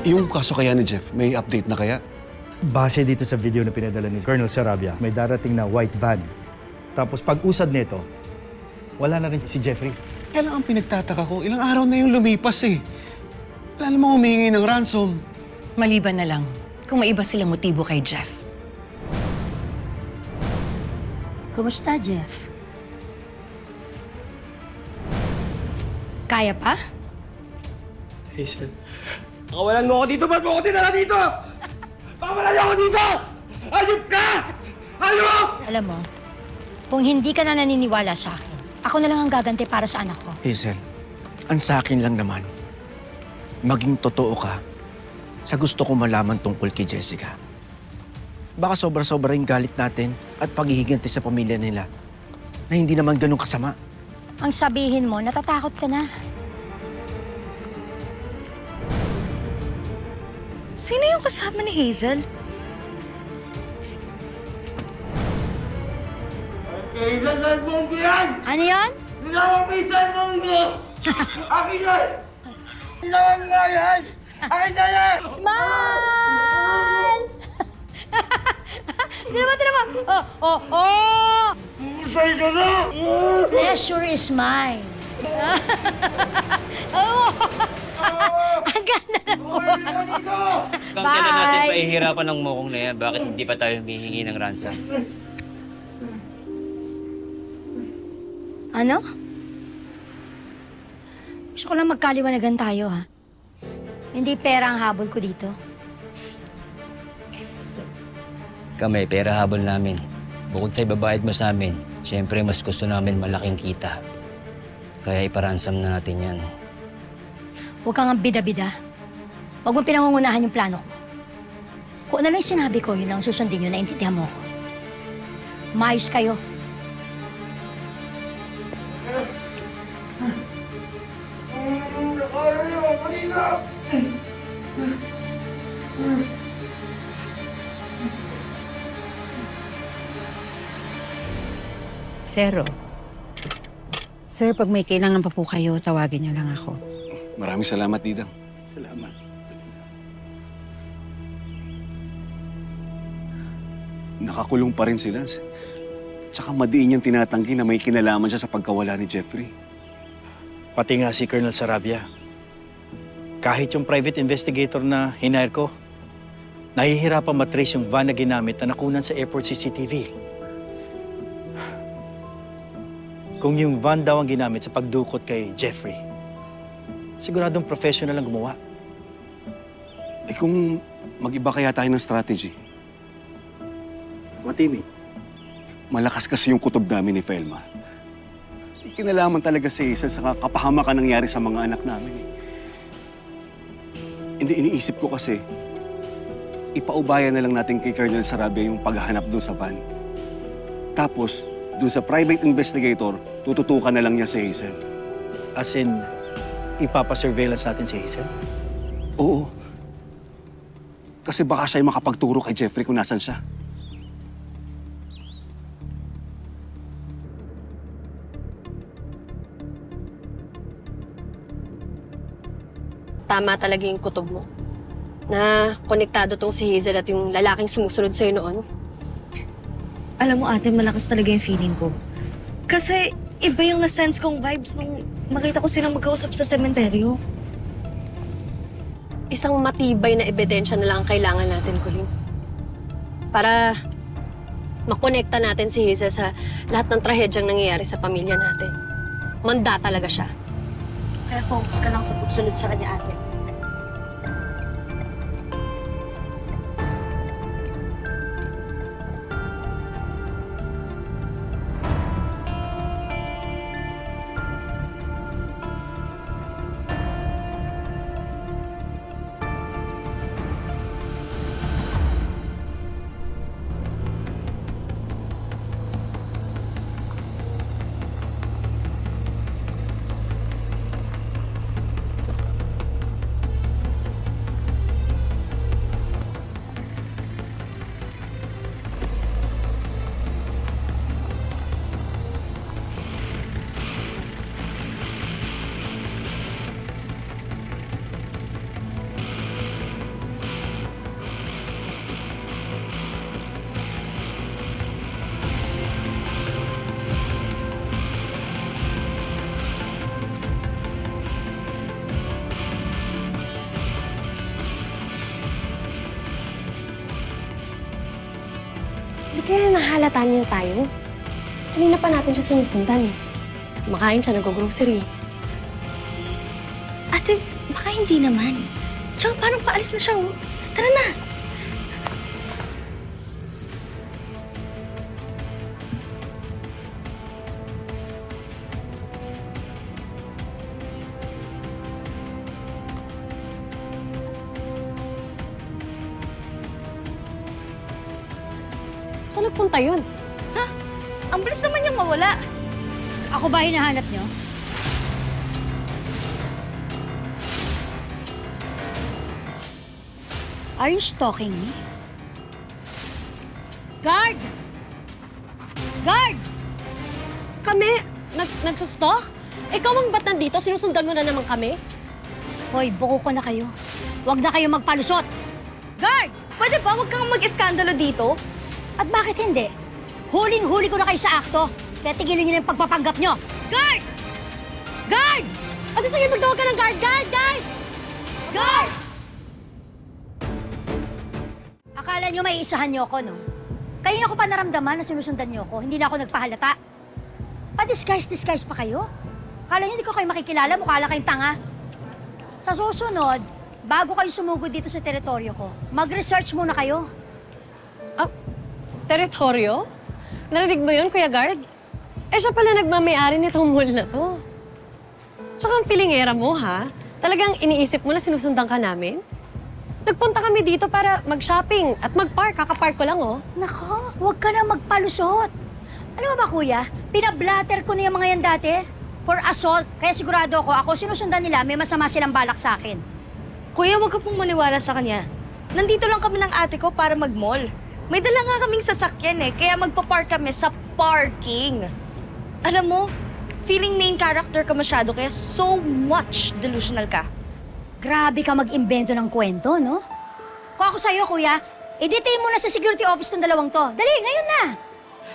Yung kaso kaya ni Jeff, may update na kaya? Base dito sa video na pinadala ni Colonel Sarabia, may darating na white van. Tapos pag-usad nito, wala na rin si Jeffrey. Kaya lang ang pinagtataka ko, ilang araw na yung lumipas eh. Wala namang humingi ng ransom. Maliban na lang kung may iba silang motibo kay Jeff. Kumusta, Jeff? Kaya pa? Hazel, pakawalan mo ako dito! Ba't mo ako dinala dito? Pakawalan niyo ako dito! Ayup ka! Ayup! Alam mo, kung hindi ka na naniniwala sa akin, ako na lang ang gaganti para sa anak ko. Hazel, ang sa akin lang naman, maging totoo ka sa gusto ko malaman tungkol kay Jessica. Baka sobra-sobra yung galit natin at paghihiganti sa pamilya nila na hindi naman ganun kasama. Ang sabihin mo, natatakot ka na. Sino yung kasama ni Hazel? Hazel, cellphone ko yan! Ano yon? Ginawa ko yung cellphone ko! Akin yan! Ginawa mo nga yan! Akin na yan! Smile! Tira mo! Oh! Musay ka na! Pleasure is mine. Ang ganda na po. Kung kailan natin pahihirapan ng mukong na yan, bakit hindi pa tayo humihingi ng ransom? Ano? Gusto ko lang magkaliwanagan tayo, ha? Hindi pera ang habol ko dito. Kami, pera habol namin. Bukod sa ibabayad mo sa amin, siyempre mas gusto namin malaking kita. Kaya iparansam na natin yan. Huwag kang bida-bida. Huwag mo pinangungunahan yung plano ko. Kung ano lang yung sinabi ko, yun lang ang susundin nyo, naintindihan mo ako. Maayos kayo. Nakala niyo, kanina! Zero. Sir, pag may kailangan pa po kayo, tawagin niyo lang ako. Maraming salamat, Didang. Salamat. Nakakulong pa rin sila. Tsaka madiin niyang tinatanggi na may kinalaman siya sa pagkawala ni Jeffrey. Pati nga si Colonel Sarabia. Kahit yung private investigator na hinire ko, nahihirapan matrace yung van na ginamit na nakunan sa airport CCTV. Kung yung van daw ang ginamit sa pagdukot kay Jeffrey, siguradong professional ang gumawa. Eh kung mag-iba kaya tayo ng strategy? Matini. Malakas kasi yung kutob namin ni Felma. Kinalaman talaga si Hazel sa kapahamakan nangyari sa mga anak namin. Hindi, iniisip ko kasi, ipaubayan na lang natin kay Colonel Sarabia yung paghahanap doon sa van. Tapos, doon sa private investigator, tututukan na lang niya si Hazel. As in, ipapa-surveillance natin si Hazel? Oo. Kasi baka siya yung makapagturo kay Jeffrey kung nasan siya. Tama talaga yung kutob mo. Na konektado tong si Hazel at yung lalaking sumusunod sa'yo noon. Alam mo ate, malakas talaga yung feeling ko. Kasi iba yung na-sense kong vibes nung makita ko silang magkausap sa sementeryo. Isang matibay na ebidensya na lang ang kailangan natin, Colleen. Para makonekta natin si Hazel sa lahat ng trahedyang nangyayari sa pamilya natin. Manda talaga siya. Kaya focus ka lang sa pagsunod sa kanya, ate. kaya nahalata niyo tayo? Kanina pa natin siya sinusundan eh. Kumakain siya, nag-grocery. Ate, baka hindi naman. Tsaka parang paalis na siya, oh. Tara na! Saan nagpunta yun? Ang bilis naman niyang mawala. Ako ba hinahanap niyo? Are you stalking me? Guard! Guard! Kami? Nagsustalk? Ikaw ang ba't nandito? Sinusundan mo na naman kami? Hoy, buko ko na kayo. Huwag na kayo magpalusot. Guard! Pwede ba huwag kang mag-eskandalo dito? At bakit hindi? Huling-huli ko na kayo sa akto. Kaya tigilan niyo na yung pagpapanggap niyo. Guard! Guard! At gusto niyo magtawag ka ng guard? Guard! Guard! Guard! Akala niyo may isahan niyo ako, no? Kanina ko pa naramdaman na sinusundan niyo ako. Hindi na ako nagpahalata. Pa-disguise pa kayo? Akala niyo hindi ko kayo makikilala, mukha lang kayong tanga. Sa susunod, bago kayo sumugod dito sa teritoryo ko, mag-research muna kayo. Teritoryo? Narinig mo yun, Kuya Guard? Eh, siya pala nagmamayari nitong mall na to. Tsaka ang filingera mo, ha? Talagang iniisip mo na sinusundan ka namin? Nagpunta kami dito para mag-shopping at mag-park. Kaka-park ko lang, oh. Nako, huwag ka na magpalusot. Alam mo ba, kuya, pinablatter ko na yung mga yan dati for assault. Kaya sigurado ako sinusundan nila, may masama silang balak sa akin. Kuya, huwag ka pong maniwala sa kanya. Nandito lang kami ng ate ko para mag-mall. May dala nga kaming sasakyan eh, kaya magpa-park kami sa parking. Alam mo, feeling main character ka masyado, kaya so much delusional ka. Grabe ka mag-imbento ng kwento, no? Kung ako sa'yo, kuya, i-detain mo na sa security office tong dalawang to. Dali, ngayon na!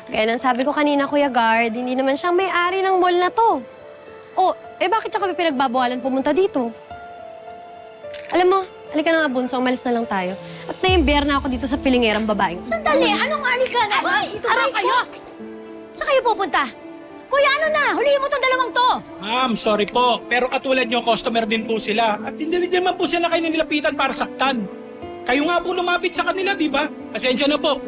Gaya ng sabi ko kanina, Kuya Guard, hindi naman siyang may-ari ng mall na to. Oh, eh bakit siya kami pinagbabawalan pumunta dito? Alam mo, halika na nga, Bunso, umalis na lang tayo. At na-imber na ako dito sa pilingerang babaeng. Sandali, anong alika na? Dito ba kayo? Saan kayo pupunta? Kuya, ano na? Huliin mo tong dalawang to! Ma'am, sorry po. Pero katulad nyo, customer din po sila. At hindi naman po sila kayo nilapitan para saktan. Kayo nga po lumapit sa kanila, di ba? Pasensya na po.